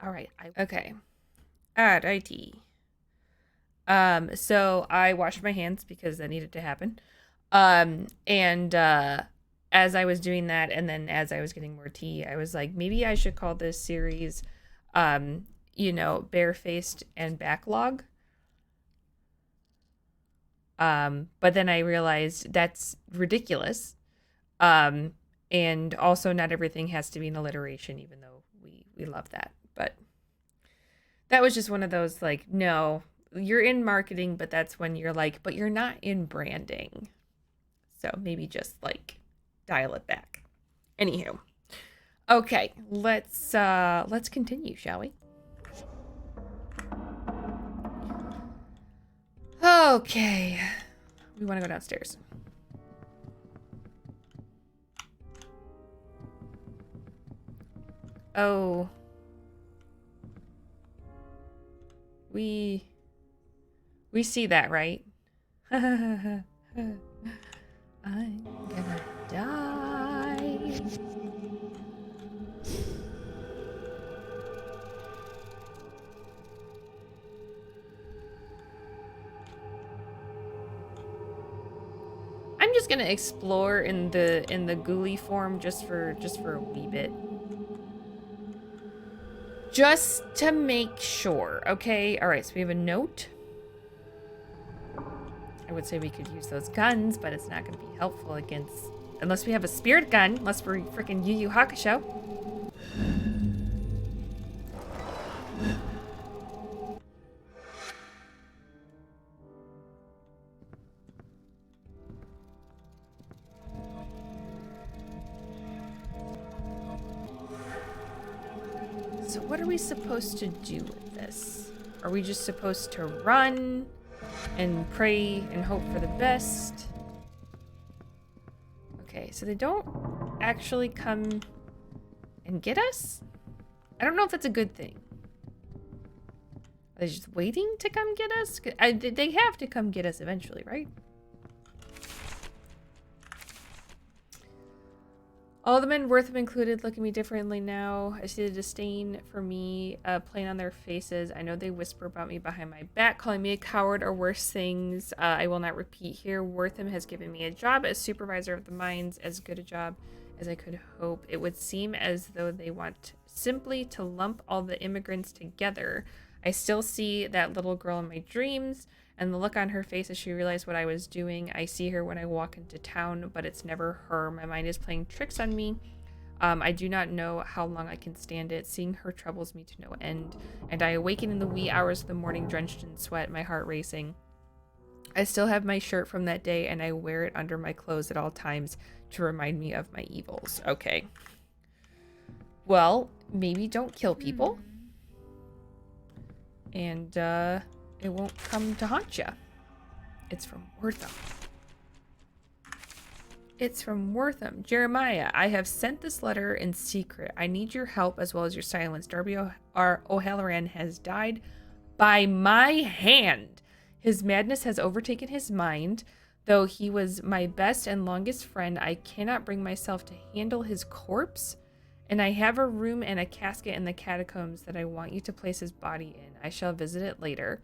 All right. Okay. Alrighty. So I washed my hands because that needed to happen. And as I was doing that, and then as I was getting more tea, I was like, maybe I should call this series, barefaced and backlog. But then I realized that's ridiculous. Um, and also not everything has to be an alliteration, even though we love that. But that was just one of those like, no, you're in marketing, but that's when you're like, but you're not in branding. So maybe just like dial it back. Anywho. Okay, let's continue, shall we? Okay. We want to go downstairs. Oh. We see that, right? I'm gonna die. I'm just gonna explore in the ghoulie form just for a wee bit. Just to make sure, okay? All right, so we have a note. I would say we could use those guns, but it's not going to be helpful against... Unless we have a spirit gun, unless we're freaking Yu Yu Hakusho. So what are we supposed to do with this? Are we just supposed to run and pray and hope for the best? Okay, so they don't actually come and get us? I don't know if that's a good thing. Are they just waiting to come get us? They have to come get us eventually, right? All the men, Wortham included, look at me differently now. I see the disdain for me playing on their faces. I know they whisper about me behind my back, calling me a coward or worse things. I will not repeat here. Wortham has given me a job as supervisor of the mines, as good a job as I could hope. It would seem as though they want simply to lump all the immigrants together. I still see that little girl in my dreams, and the look on her face as she realized what I was doing. I see her when I walk into town, but it's never her. My mind is playing tricks on me. I do not know how long I can stand it. Seeing her troubles me to no end, and I awaken in the wee hours of the morning drenched in sweat, my heart racing. I still have my shirt from that day, and I wear it under my clothes at all times to remind me of my evils. Okay. Well, maybe don't kill people. And, it won't come to haunt you. It's from Wortham. It's from Wortham. Jeremiah, I have sent this letter in secret. I need your help as well as your silence. Darby O'Halloran has died by my hand. His madness has overtaken his mind. Though he was my best and longest friend, I cannot bring myself to handle his corpse. And I have a room and a casket in the catacombs that I want you to place his body in. I shall visit it later.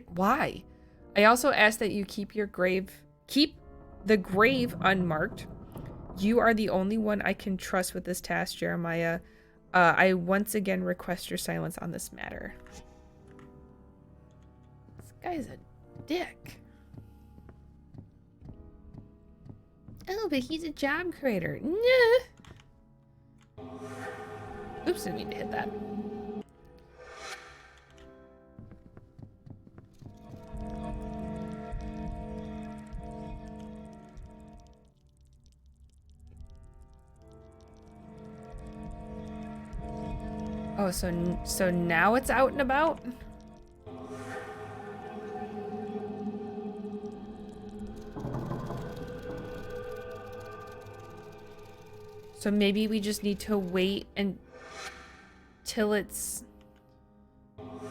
Why? I also ask that you keep the grave unmarked. You are the only one I can trust with this task, Jeremiah. I once again request your silence on this matter. This guy's a dick. Oh, but he's a job creator. Nah. Oops, didn't mean to hit that. Oh, so now it's out and about? So maybe we just need to wait until it's... All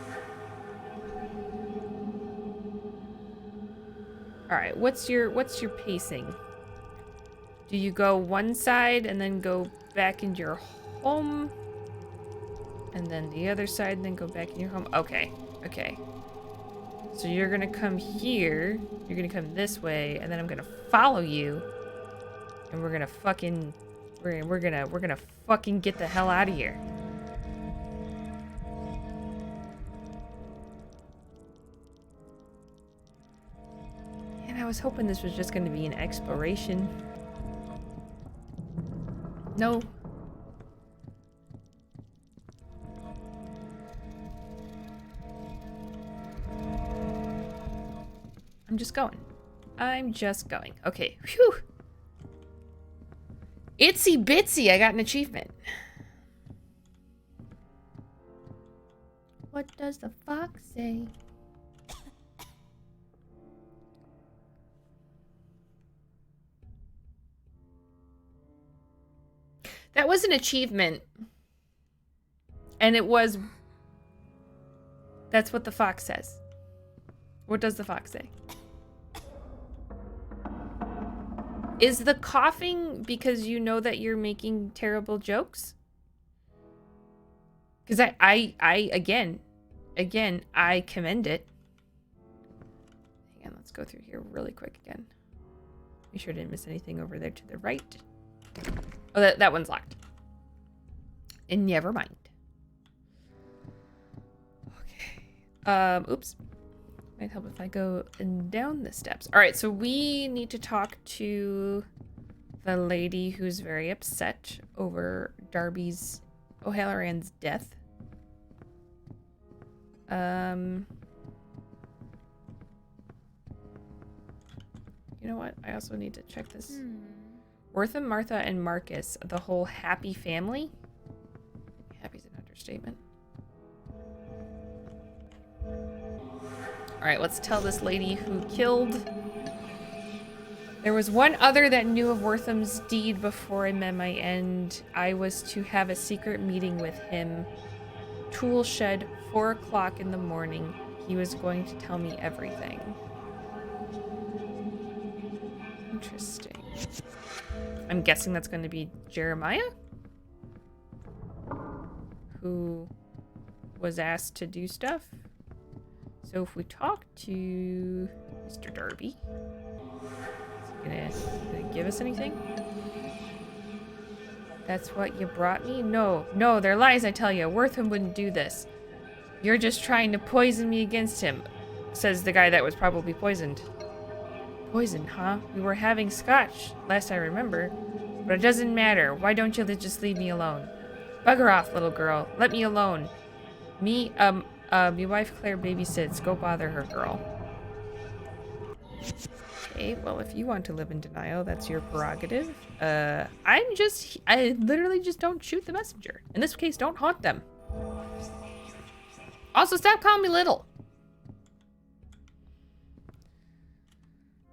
right, what's your pacing? Do you go one side and then go back into your home? And then the other side, and then go back in your home. Okay. Okay. So you're gonna come here. You're gonna come this way, and then I'm gonna follow you. And we're gonna fucking... We're gonna fucking get the hell out of here. And I was hoping this was just gonna be an exploration. No. I'm just going. I'm just going. Okay. Whew. Itsy bitsy, I got an achievement. What does the fox say? That was an achievement. And it was... That's what the fox says. What does the fox say? Is the coughing because you know that you're making terrible jokes? Because again, I commend it. Hang on, let's go through here really quick again. Make sure I didn't miss anything over there to the right. Oh, that one's locked. And never mind. Okay. Oops. Might help if I go down the steps. All right, so we need to talk to the lady who's very upset over Darby's O'Halloran's death. You know what? I also need to check this. Wortham, Martha, and Marcus, the whole happy family. Happy's an understatement. All right, let's tell this lady who killed. There was one other that knew of Wortham's deed before I met my end. I was to have a secret meeting with him. Tool shed, 4 o'clock in the morning. He was going to tell me everything. Interesting. I'm guessing that's going to be Jeremiah, who was asked to do stuff. So if we talk to Mr. Darby, is he gonna give us anything? That's what you brought me? No, they're lies, I tell you. Wortham wouldn't do this. You're just trying to poison me against him, says the guy that was probably poisoned. Poison, huh? We were having scotch, last I remember. But it doesn't matter. Why don't you just leave me alone? Bugger off, little girl. Let me alone. Me, my wife Claire babysits. Go bother her, girl. Okay, well, if you want to live in denial, that's your prerogative. I literally just don't shoot the messenger. In this case, don't haunt them. Also, stop calling me little.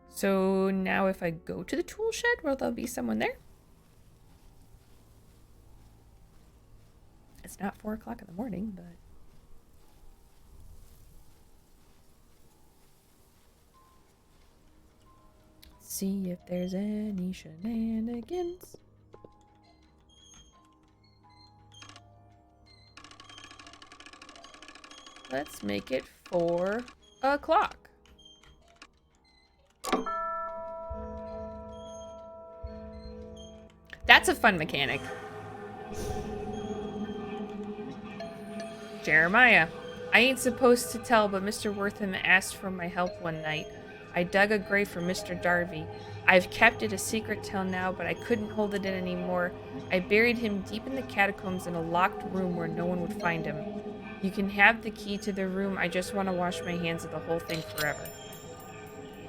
So now if I go to the tool shed, will there be someone there? It's not 4 o'clock in the morning, but... see if there's any shenanigans. Let's make it 4 o'clock. That's a fun mechanic. Jeremiah. I ain't supposed to tell, but Mr. Wortham asked for my help one night. I dug a grave for Mr. Darby. I've kept it a secret till now, but I couldn't hold it in anymore. I buried him deep in the catacombs in a locked room where no one would find him. You can have the key to the room. I just want to wash my hands of the whole thing forever.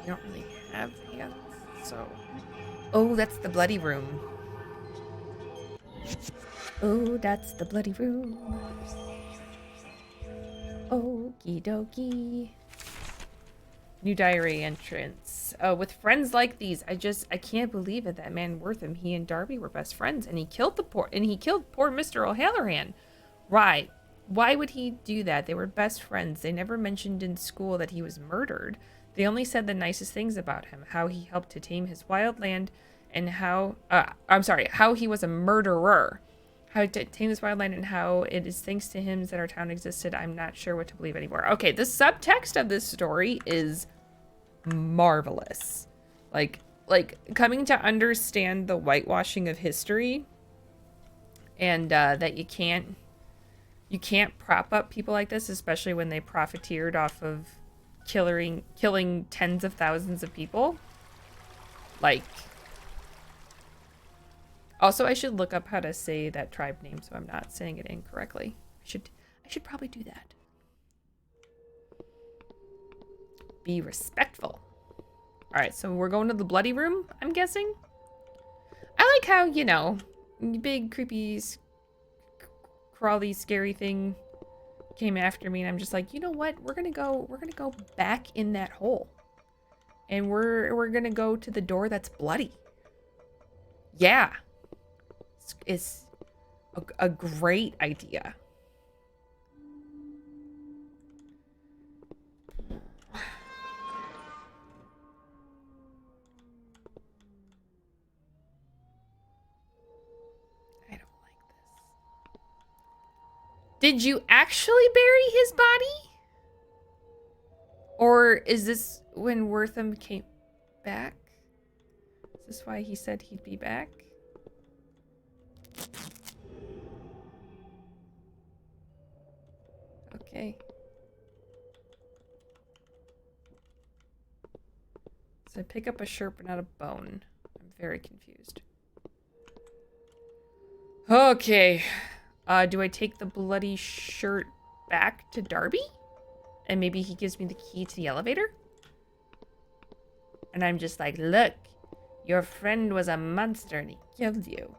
You don't really have hands, so... oh, that's the bloody room. Oh, that's the bloody room. Okie dokie. New diary entrance. With friends like these, I can't believe it. That man Wortham, he and Darby were best friends, and he killed poor Mr. O'Halloran. Right. Why would he do that? They were best friends. They never mentioned in school that he was murdered. They only said the nicest things about him, how he helped to tame his wild land, and how he was a murderer. How to tame this wildland and how it is thanks to him that our town existed. I'm not sure what to believe anymore. Okay, the subtext of this story is marvelous. Like coming to understand the whitewashing of history, and that you can't prop up people like this, especially when they profiteered off of killing tens of thousands of people. Like, also, I should look up how to say that tribe name so I'm not saying it incorrectly. I should probably do that. Be respectful. All right, so we're going to the bloody room, I'm guessing. I like how, you know, big creepy crawly scary thing came after me, and I'm just like, you know what? We're gonna go back in that hole, and we're gonna go to the door that's bloody. Yeah, it's a great idea. Did you actually bury his body? Or is this when Wortham came back? Is this why he said he'd be back? Okay. So I pick up a shirt but not a bone. I'm very confused. Okay. Do I take the bloody shirt back to Darby? And maybe he gives me the key to the elevator? And I'm just like, look, your friend was a monster and he killed you.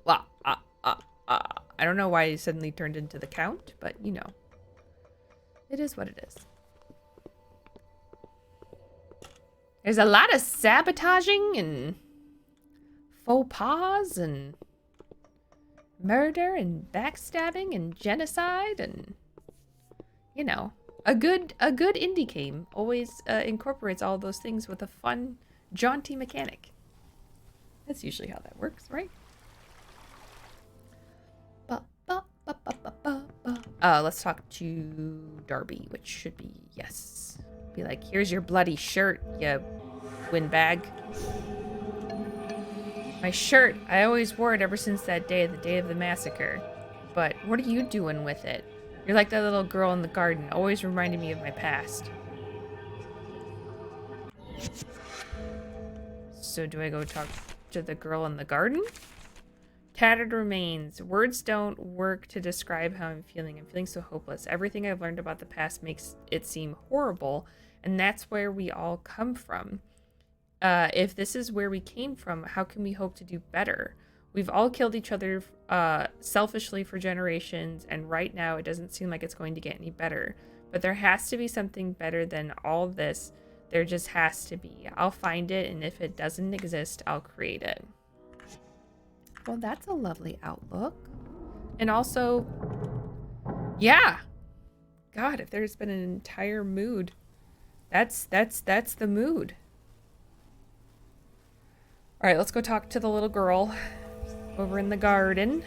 Well, I don't know why he suddenly turned into the Count, but you know. It is what it is. There's a lot of sabotaging and faux pas and murder and backstabbing and genocide and, you know, a good indie game always incorporates all those things with a fun, jaunty mechanic. That's usually how that works, right? Let's talk to Darby, which should be yes. Be like, here's your bloody shirt, you windbag. My shirt, I always wore it ever since that day, the day of the massacre. But what are you doing with it? You're like that little girl in the garden, always reminding me of my past. So do I go talk to the girl in the garden? Tattered remains. Words don't work to describe how I'm feeling. I'm feeling so hopeless. Everything I've learned about the past makes it seem horrible, and that's where we all come from. If this is where we came from, how can we hope to do better? We've all killed each other selfishly for generations, and right now it doesn't seem like it's going to get any better. But there has to be something better than all this. There just has to be. I'll find it, and if it doesn't exist, I'll create it. Well, that's a lovely outlook. And also, yeah. God, if there's been an entire mood, that's the mood. All right, let's go talk to the little girl over in the garden.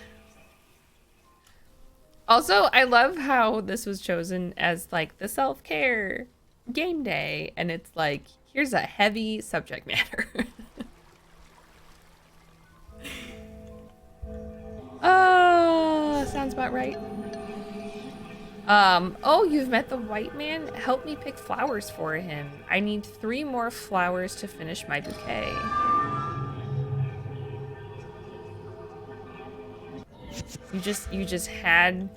Also, I love how this was chosen as like the self-care game day, and it's like, here's a heavy subject matter. Sounds about right. Oh, you've met the white man? Help me pick flowers for him. I need 3 more flowers to finish my bouquet. You just had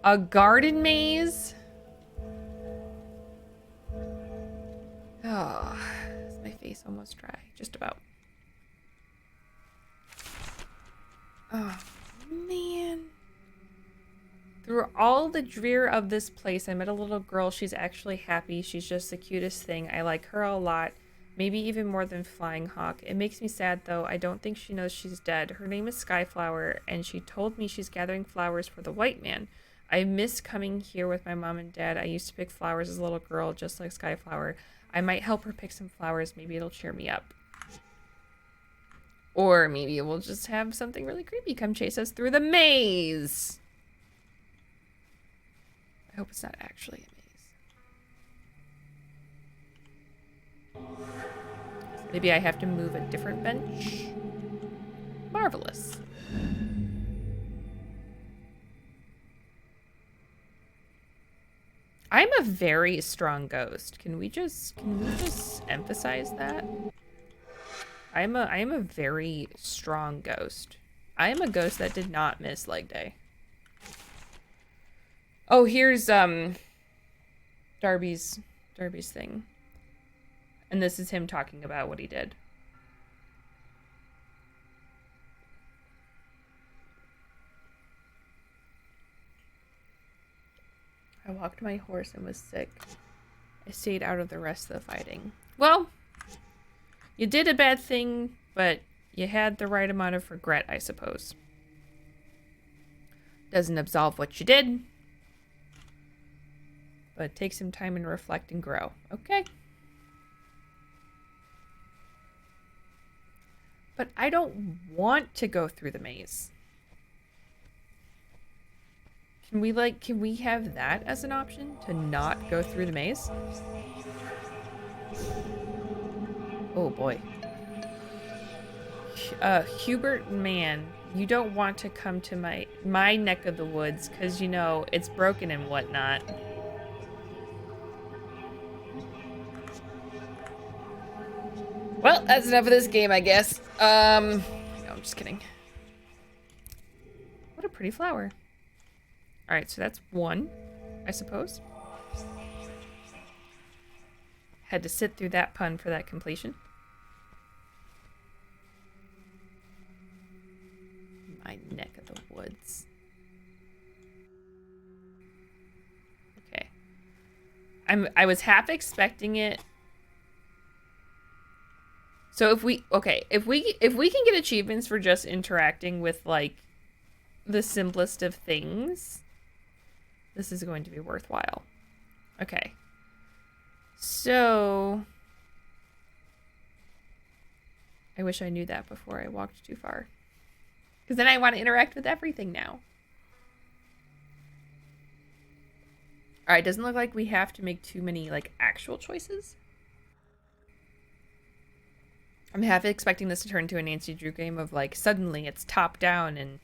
a garden maze? Oh, is my face almost dry? Just about. Oh, man. Through all the drear of this place, I met a little girl. She's actually happy. She's just the cutest thing. I like her a lot. Maybe even more than Flying Hawk. It makes me sad, though. I don't think she knows she's dead. Her name is Skyflower, and she told me she's gathering flowers for the white man. I miss coming here with my mom and dad. I used to pick flowers as a little girl, just like Skyflower. I might help her pick some flowers. Maybe it'll cheer me up. Or maybe we'll just have something really creepy come chase us through the maze. I hope it's not actually a maze. Maybe I have to move a different bench. Marvelous. I'm a very strong ghost. Can we just emphasize that? I am a very strong ghost. I am a ghost that did not miss leg day. Oh, here's Darby's thing. And this is him talking about what he did. I walked my horse and was sick. I stayed out of the rest of the fighting. Well, you did a bad thing, but you had the right amount of regret, I suppose. Doesn't absolve what you did, but take some time and reflect and grow. Okay. But I don't want to go through the maze. Can we have that as an option? To not go through the maze? Oh boy. Hubert, man, you don't want to come to my neck of the woods because, you know, it's broken and whatnot. Well, that's enough of this game, I guess. No, I'm just kidding. What a pretty flower. All right, so that's one, I suppose. Had to sit through that pun for that completion. My neck of the woods. Okay. I was half expecting it. So if we can get achievements for just interacting with like the simplest of things, this is going to be worthwhile. Okay. So I wish I knew that before I walked too far. Because then I want to interact with everything now. Alright, doesn't look like we have to make too many like actual choices. I'm half expecting this to turn into a Nancy Drew game of like suddenly it's top down and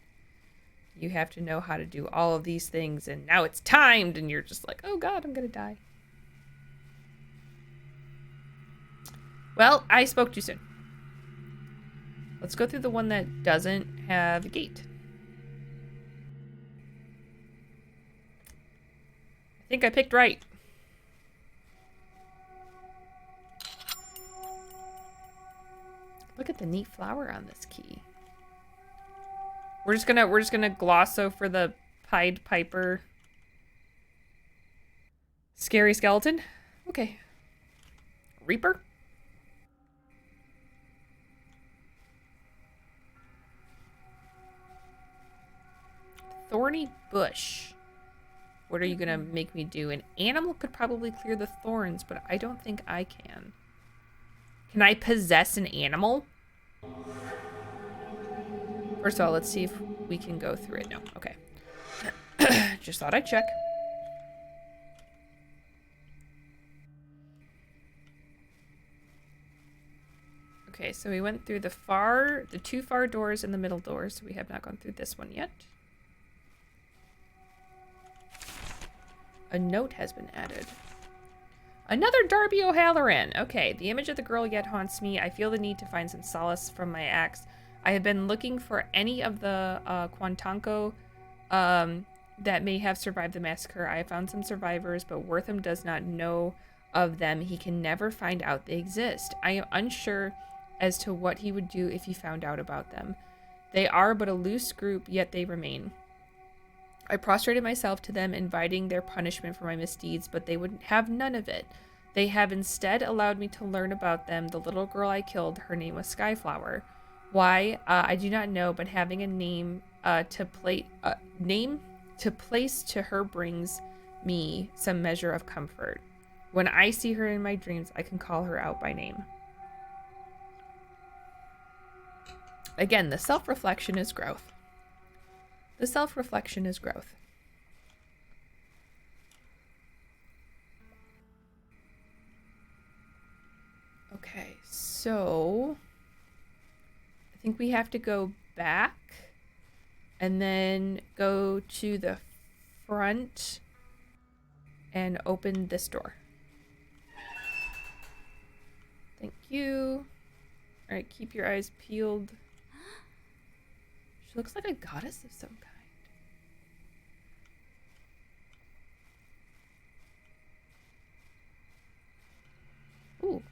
you have to know how to do all of these things and now it's timed and you're just like, oh god, I'm gonna die. Well, I spoke too soon. Let's go through the one that doesn't have a gate. I think I picked right. Look at the neat flower on this key. We're just gonna gloss over the Pied Piper scary skeleton. Okay. Reaper. Thorny bush. What are you gonna make me do? An animal could probably clear the thorns, but I don't think I can. Can I possess an animal? First of all, let's see if we can go through it. No, okay. Just thought I'd check. Okay, so we went through the two far doors and the middle door, so we have not gone through this one yet. A note has been added. Another Darby O'Halloran. Okay, the image of the girl yet haunts me. I feel the need to find some solace from my axe. I have been looking for any of the Quantanko that may have survived the massacre. I have found some survivors, but Wortham does not know of them. He can never find out they exist. I am unsure as to what he would do if he found out about them. They are but a loose group, yet they remain. I prostrated myself to them, inviting their punishment for my misdeeds, but they would have none of it. They have instead allowed me to learn about them. The little girl I killed, her name was Skyflower. Why? I do not know, but having a name to place to her brings me some measure of comfort. When I see her in my dreams, I can call her out by name. Again, the self-reflection is growth. The self-reflection is growth. Okay, so I think we have to go back and then go to the front and open this door. Thank you. All right, keep your eyes peeled. She looks like a goddess of some kind. Ooh.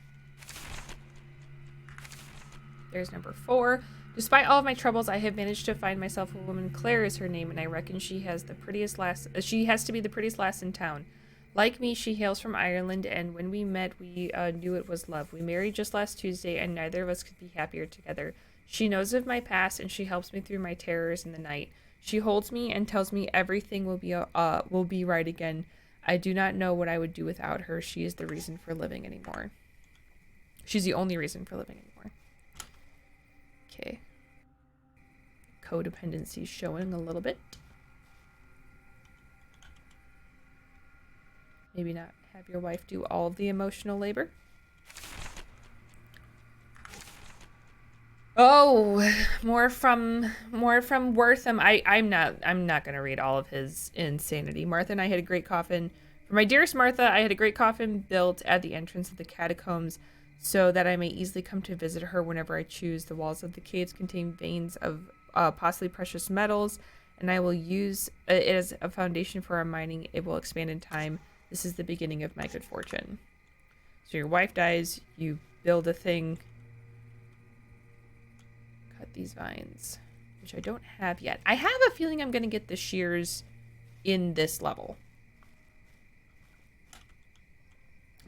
There's number 4. Despite all of my troubles, I have managed to find myself a woman. Claire is her name, and I reckon she has the prettiest lass. She has to be the prettiest lass in town. Like me, she hails from Ireland, and when we met, we knew it was love. We married just last Tuesday, and neither of us could be happier together. She knows of my past, and she helps me through my terrors in the night. She holds me and tells me everything will be right again. I do not know what I would do without her. She is the reason for living anymore. She's the only reason for living anymore. Okay. Codependency showing a little bit. Maybe not have your wife do all of the emotional labor. Oh, more from Wortham. I'm not gonna read all of his insanity. Martha and I had a great coffin. For my dearest Martha, I had a great coffin built at the entrance of the catacombs so that I may easily come to visit her whenever I choose. The walls of the caves contain veins of possibly precious metals, and I will use it as a foundation for our mining. It will expand in time. This is the beginning of my good fortune. So your wife dies, you build a thing. Cut these vines, which I don't have yet. I have a feeling I'm going to get the shears in this level.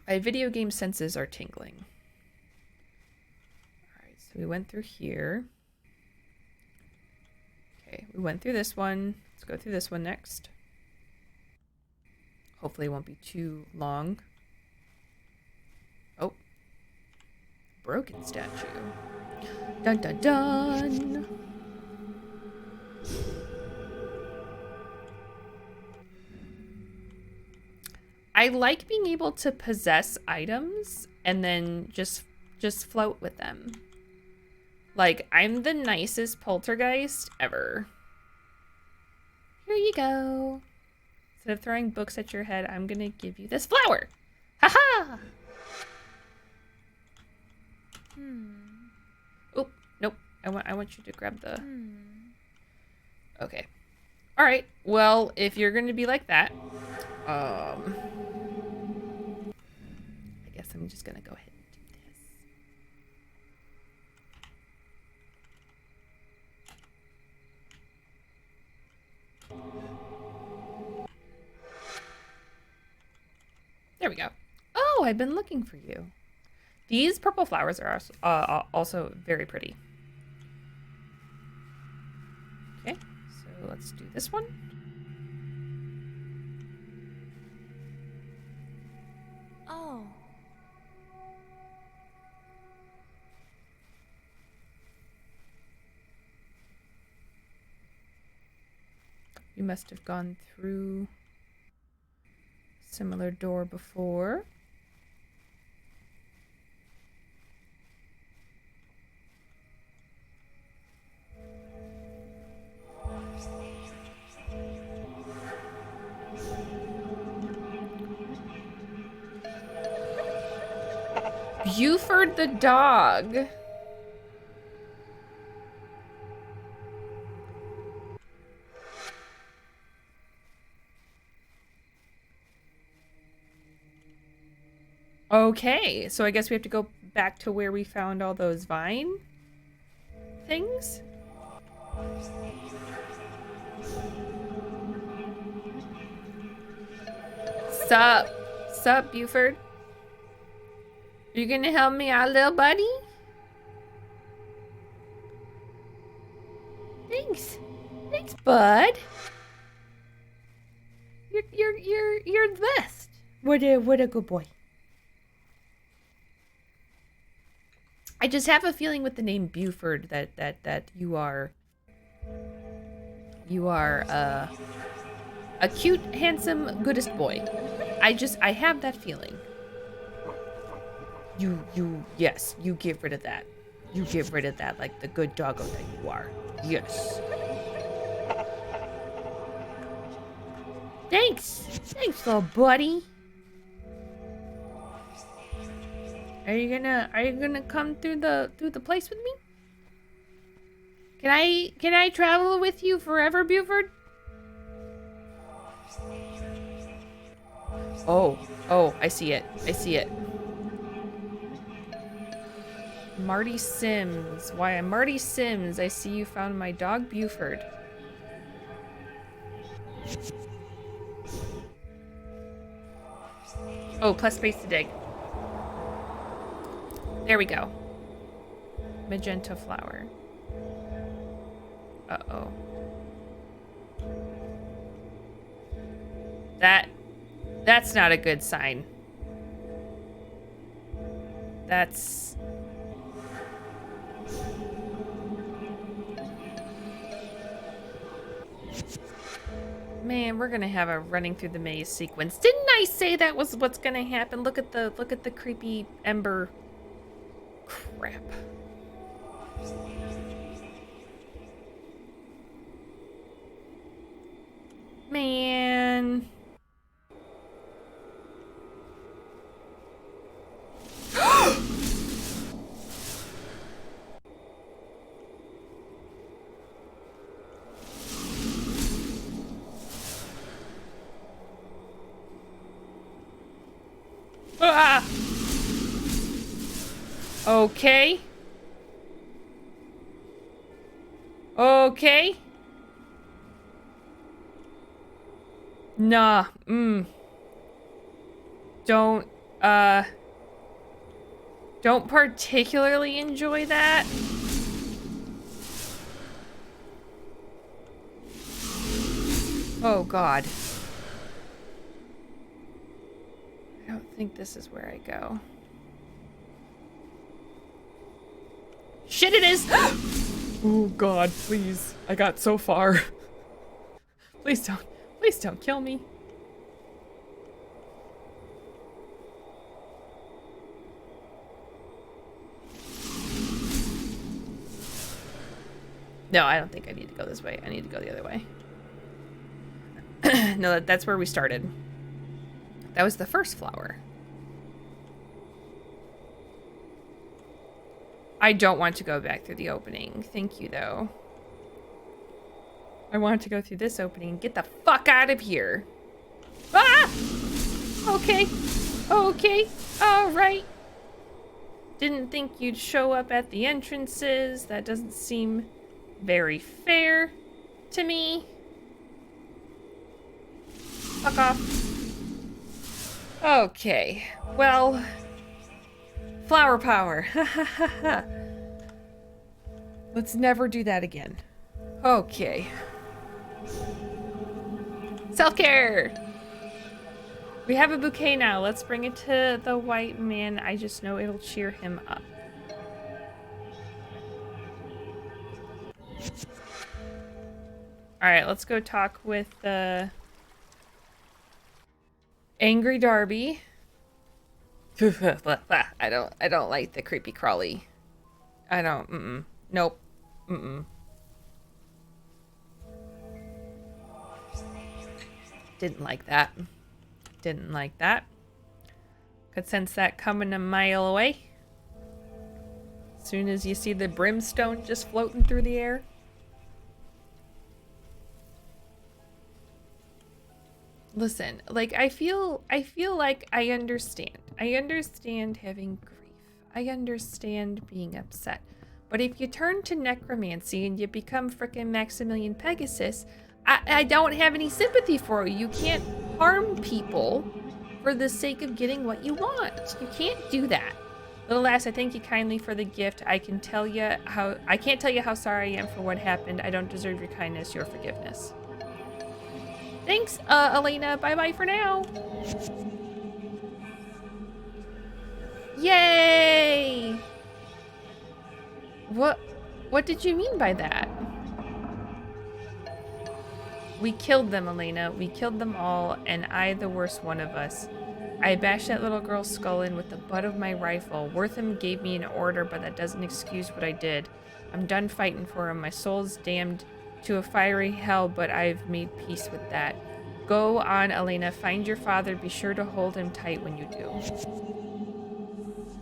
My video game senses are tingling. Alright, so we went through here. Okay, we went through this one. Let's go through this one next. Hopefully it won't be too long. Oh. Broken statue. Dun dun dun! I like being able to possess items and then just float with them. Like, I'm the nicest poltergeist ever. Here you go. Instead of throwing books at your head, I'm gonna give you this flower. Haha! Oh, nope. I want you to grab the... Okay. Alright, well, if you're gonna be like that, I guess I'm just gonna go ahead and do this. There we go. Oh, I've been looking for you. These purple flowers are also very pretty. Okay, so let's do this one. Oh. You must have gone through a similar door before. Buford the dog. Okay, so I guess we have to go back to where we found all those vine things. Sup, Buford? You gonna help me out, little buddy? Thanks, bud. You're the best. What a good boy. I just have a feeling with the name Buford that you are a cute, handsome, goodest boy. I have that feeling. Yes, you get rid of that. You get rid of that like the good doggo that you are. Yes. Thanks, little buddy. Are you gonna come through the place with me? Can I travel with you forever, Buford? Oh, I see it. Marty Sims. Why, I'm Marty Sims. I see you found my dog, Buford. Oh, plus space to dig. There we go. Magenta flower. Uh-oh. That's not a good sign. That's... Man, we're gonna have a running through the maze sequence. Didn't I say that was what's gonna happen? Look at the creepy ember. Crap. Man. Ah! Okay. Okay. Nah. Don't, don't particularly enjoy that. Oh, God. I don't think this is where I go. Shit, it is! Oh, God, please. I got so far. Please don't kill me. No, I don't think I need to go this way. I need to go the other way. No, that's where we started. That was the first flower. I don't want to go back through the opening. Thank you, though. I want to go through this opening and get the fuck out of here. Ah! Okay. Okay. All right. Didn't think you'd show up at the entrances. That doesn't seem very fair to me. Fuck off. Okay. Well, flower power. Let's never do that again. Okay. Self-care! We have a bouquet now. Let's bring it to the white man. I just know it'll cheer him up. Alright, let's go talk with the Angry Darby. I don't like the creepy crawly. I don't, Nope. Didn't like that. Didn't like that. Could sense that coming a mile away. As soon as you see the brimstone just floating through the air. Listen, like I feel like I understand. I understand having grief. I understand being upset. But if you turn to necromancy and you become frickin' Maximilian Pegasus, I don't have any sympathy for you. You can't harm people for the sake of getting what you want. You can't do that. Little lass, I thank you kindly for the gift. I can't tell you how sorry I am for what happened. I don't deserve your kindness, your forgiveness. Thanks, Elena. Bye-bye for now. Yay! What did you mean by that? We killed them, Elena. We killed them all, and I the worst one of us. I bashed that little girl's skull in with the butt of my rifle. Wortham gave me an order, but that doesn't excuse what I did. I'm done fighting for him. My soul's damned to a fiery hell, but I've made peace with that. Go on, Elena. Find your father. Be sure to hold him tight when you do.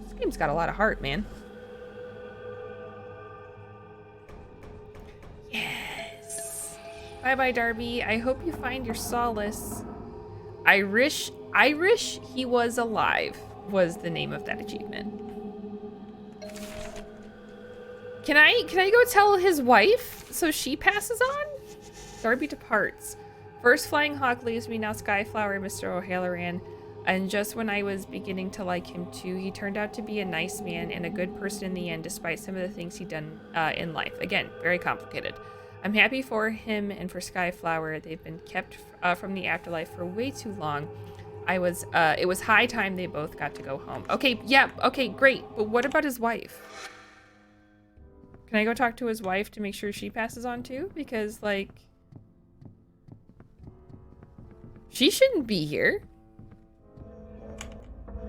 This game's got a lot of heart, man. Yes. Bye-bye, Darby. I hope you find your solace. Irish he was alive was the name of that achievement. Can I go tell his wife so she passes on? Darby departs. First Flying Hawk leaves me, now Skyflower and Mr. O'Halloran. And just when I was beginning to like him too, he turned out to be a nice man and a good person in the end, despite some of the things he'd done in life. Again, very complicated. I'm happy for him and for Skyflower. They've been kept from the afterlife for way too long. It was high time they both got to go home. Okay, yeah, okay, great. But what about his wife? Can I go talk to his wife to make sure she passes on too? Because, like, she shouldn't be here.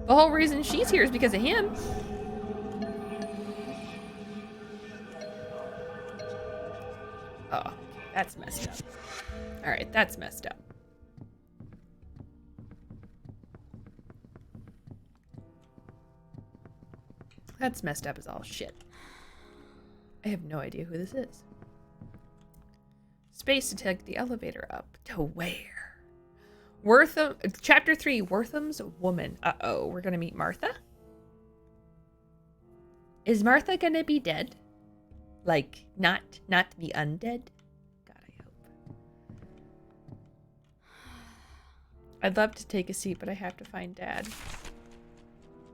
The whole reason she's here is because of him. Oh, that's messed up. All right, that's messed up. That's messed up as all shit. I have no idea who this is. Space to take the elevator up. To where? Wortham, Chapter 3, Wortham's Woman. Uh-oh, we're gonna meet Martha? Is Martha gonna be dead? Like, not be undead? God, I hope. I'd love to take a seat, but I have to find Dad.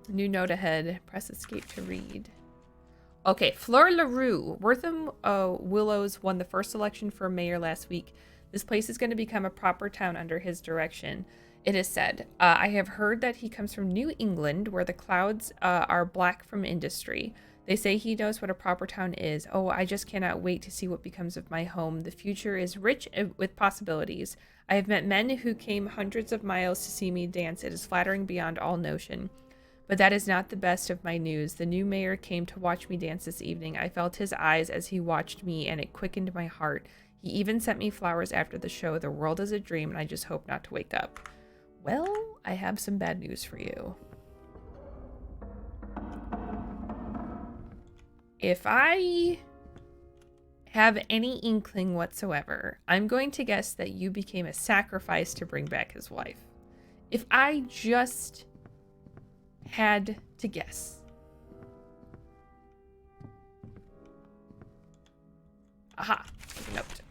New note ahead. Press escape to read. Okay, Fleur LaRue. Wortham Willows won the first election for mayor last week. This place is going to become a proper town under his direction, it is said. I have heard that he comes from New England, where the clouds are black from industry. They say he knows what a proper town is. Oh, I just cannot wait to see what becomes of my home. The future is rich with possibilities. I have met men who came hundreds of miles to see me dance. It is flattering beyond all notion. But that is not the best of my news. The new mayor came to watch me dance this evening. I felt his eyes as he watched me, and it quickened my heart. He even sent me flowers after the show. The world is a dream, and I just hope not to wake up. Well, I have some bad news for you. If I have any inkling whatsoever, I'm going to guess that you became a sacrifice to bring back his wife. If I just had to guess. Aha, note.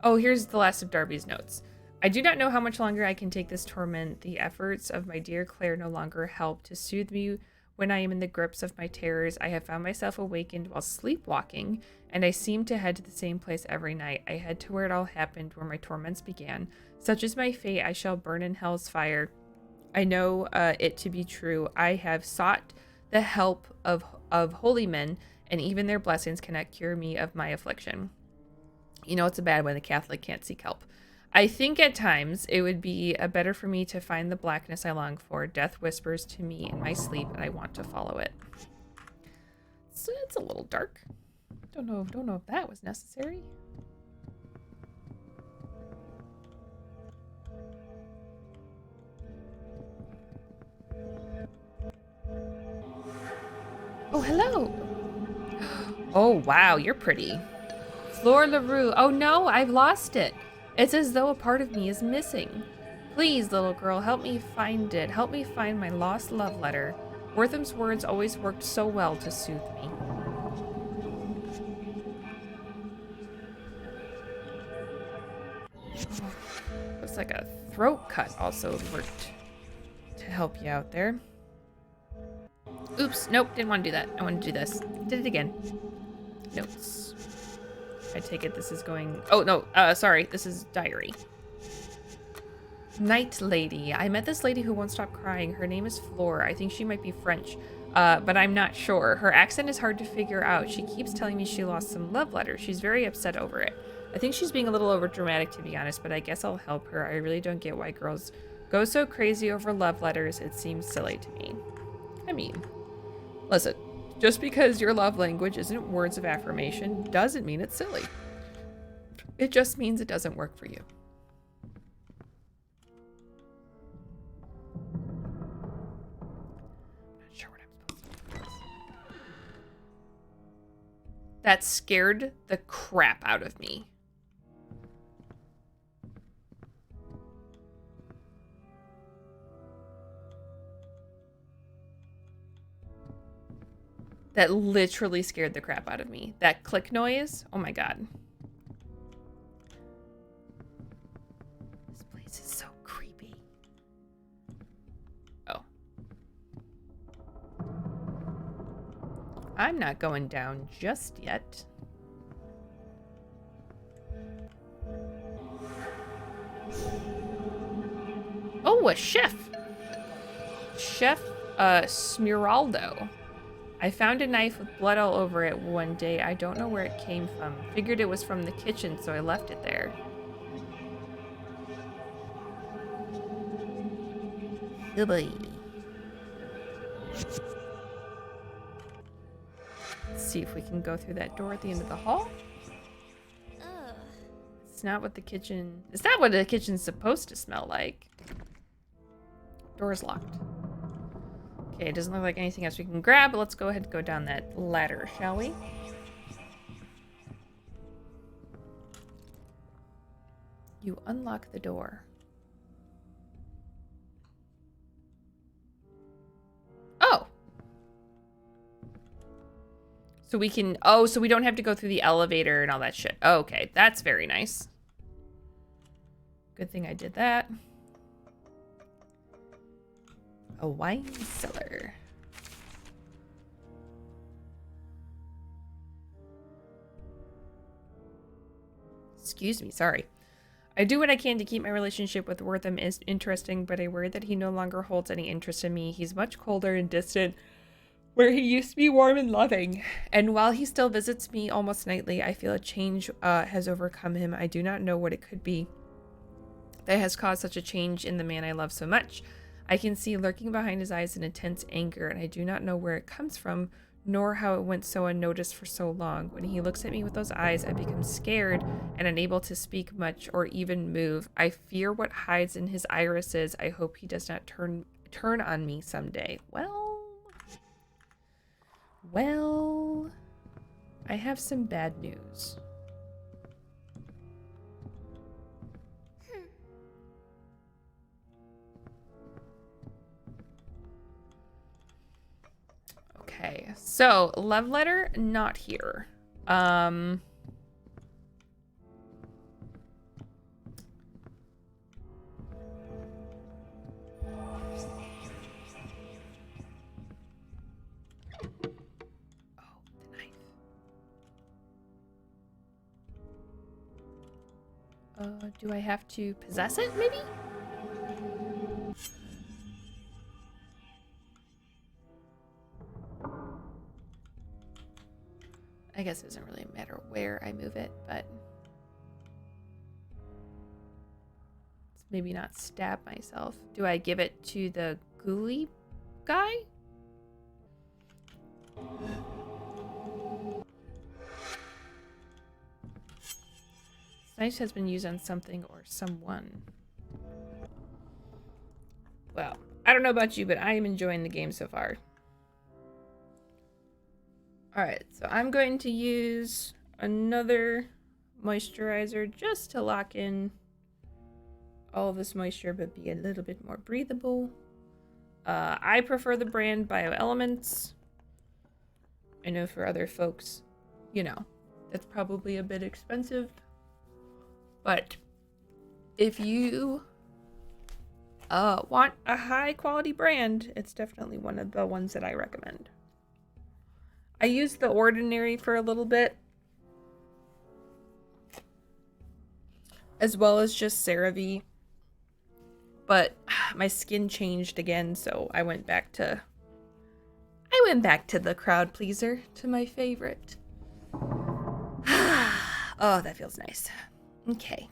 Oh, here's the last of Darby's notes. I do not know how much longer I can take this torment. The efforts of my dear Claire no longer help to soothe me when I am in the grips of my terrors. I have found myself awakened while sleepwalking, and I seem to head to the same place every night. I head to where it all happened, where my torments began. Such is my fate, I shall burn in hell's fire. I know it to be true. I have sought the help of holy men, and even their blessings cannot cure me of my affliction. You know, it's a bad when the Catholic can't seek help. I think at times it would be better for me to find the blackness I long for. Death whispers to me in my sleep, and I want to follow it. So it's a little dark. Don't know if that was necessary. Oh, hello. Oh, wow, you're pretty. Fleur LaRue. Oh, no, I've lost it. It's as though a part of me is missing. Please, little girl, help me find it. Help me find my lost love letter. Wortham's words always worked so well to soothe me. Looks like a throat cut also worked to help you out there. Oops, nope, didn't want to do that. I want to do this. Did it again. Notes. I take it this is going... Oh, no, sorry, this is diary. Night lady. I met this lady who won't stop crying. Her name is Fleur. I think she might be French. but I'm not sure. Her accent is hard to figure out. She keeps telling me she lost some love letters. She's very upset over it. I think she's being a little overdramatic, to be honest, but I guess I'll help her. I really don't get why girls go so crazy over love letters. It seems silly to me. I mean, listen, just because your love language isn't words of affirmation doesn't mean it's silly. It just means it doesn't work for you. Not sure what I'm supposed to do with this. That scared the crap out of me. That literally scared the crap out of me. That click noise, oh my god. This place is so creepy. Oh. I'm not going down just yet. Oh, a chef. Chef Smeraldo. I found a knife with blood all over it one day. I don't know where it came from. Figured it was from the kitchen, so I left it there. Yebba. Let's see if we can go through that door at the end of the hall. It's not what the kitchen... It's not what the kitchen's supposed to smell like. Door's locked. Okay, it doesn't look like anything else we can grab, but let's go ahead and go down that ladder, shall we? You unlock the door. Oh! So we can... Oh, so we don't have to go through the elevator and all that shit. Oh, okay, that's very nice. Good thing I did that. A wine cellar. Excuse me, sorry. I do what I can to keep my relationship with Wortham interesting, but I worry that he no longer holds any interest in me. He's much colder and distant, where he used to be warm and loving. And while he still visits me almost nightly, I feel a change has overcome him. I do not know what it could be that has caused such a change in the man I love so much. I can see lurking behind his eyes an intense anger, and I do not know where it comes from, nor how it went so unnoticed for so long. When he looks at me with those eyes, I become scared and unable to speak much or even move. I fear what hides in his irises. I hope he does not turn on me someday. Well, I have some bad news. Okay, so love letter, not here. Oh, the knife. Do I have to possess it, maybe? I guess it doesn't really matter where I move it, but let's maybe not stab myself. Do I give it to the ghoulie guy? This knife has been used on something or someone. Well, I don't know about you, but I am enjoying the game so far. Alright, so I'm going to use another moisturizer just to lock in all of this moisture, but be a little bit more breathable. I prefer the brand BioElements. I know for other folks, you know, that's probably a bit expensive. But if you want a high quality brand, it's definitely one of the ones that I recommend. I used the Ordinary for a little bit, as well as just CeraVe, but my skin changed again, so I went back to and back to the crowd pleaser, to my favorite. Oh, that feels nice. Okay.